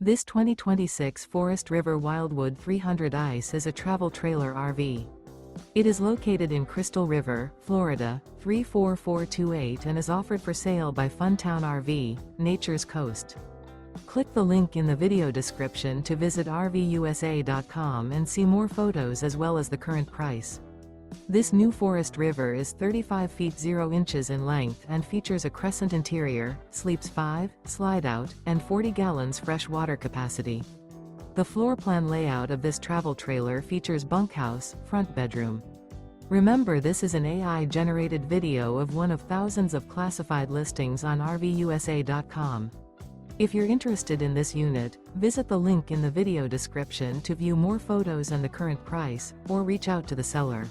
This 2026 Forest River Wildwood 300 ICE is a travel trailer RV. It is located in Crystal River, Florida, 34428 and is offered for sale by Funtown RV, Nature's Coast. Click the link in the video description to visit RVUSA.com and see more photos as well as the current price. This new Forest River is 35 feet 0 inches in length and features a CRESCENT interior, sleeps 5, Slideout, and 40 gallons fresh water capacity. The floor plan layout of this travel trailer features bunkhouse, front bedroom. Remember, this is an AI-generated video of one of thousands of classified listings on RVUSA.com. If you're interested in this unit, visit the link in the video description to view more photos and the current price, or reach out to the seller.